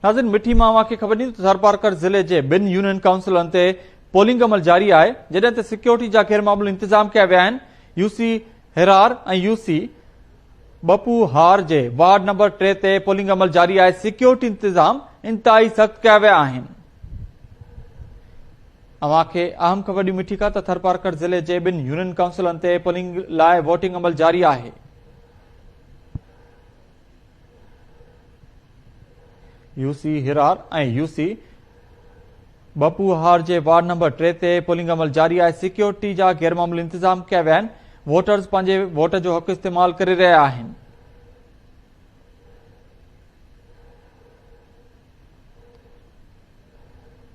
नाज़िन मिठी मां खे ख़बर ॾींदो थरपारकर ज़िले जे ॿिनि यूनियन काउंसिलनि ते पोलिंग अमल जारी आहे, जॾहिं त सिक्योरिटी जा गैर मामूली इंतजाम कया विया आहिनि। यूसी हिरार ऐं यूसी बपूहार जे वार्ड नंबर 3 ते पोलिंग अमल जारी आहे। सिक्योरिटी इंतजाम इंतहाई सख़्त कया विया आहिनि। अवां खे अहम ख़बर ॾियूं मिठी का त थरपारकर ज़िले जे ॿिनि यूनियन काउंसिलनि ते पोलिंग लाइ वोटिंग अमल जारी आहे। यूसी हिरार ऐं यूसी बपूहार जे वार्ड नंबर 3 ते पोलिंग अमल जारी आहे। सिक्योरिटी जा गैर मामूली इंतजाम कया विया आहिनि। वोटर्स पंहिंजे वोट जो हक़ इस्तेमाल करे रहिया आहिनि।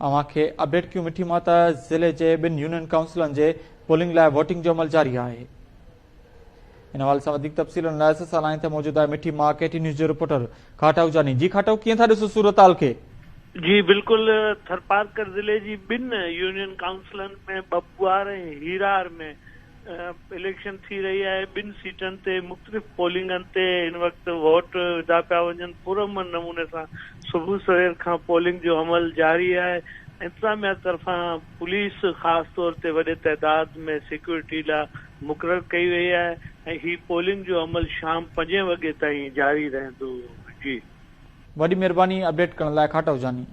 अवां खे अपडेट कयूं मिठी मां त ज़िले जे ॿिनि यूनियन काउंसिलनि जे पोलिंग लाइ वोटिंग जो अमल जारी आहे। इन हवाले सां वधीक तफ़सीलुनि लाइ असां सां लाइन ते मौजूद आहे मिठी मां केटी न्यूज़ जो रिपोर्टर खाटाऊ जानी। जी खाटाऊ, कीअं था ॾिसो सूरत हाल खे? जी बिल्कुल, थरपारकर ज़िले जी ॿिनि यूनियन काउंसिलनि में बपूहार ऐं हीरार में इलेक्शन थी रही आहे। ॿिनि सीटनि ते मुख़्तलिफ़ पोलिंगनि ते हिन वक़्तु वोट विधा पिया वञनि। पुरअमन नमूने सां सुबुह सवेर खां पोलिंग जो अमल जारी आहे। इंतज़ामिया तरफ़ां पुलिस ख़ासि तौर ते वॾे तइदाद में सिक्योरिटी लाइ मुक़ररु कई वई आहे ऐं ही पोलिंग जो अमल शाम 5 वॻे ताईं जारी रहंदो। जी, वॾी महिरबानी अपडेट करण लाइ खाटाऊ जानी।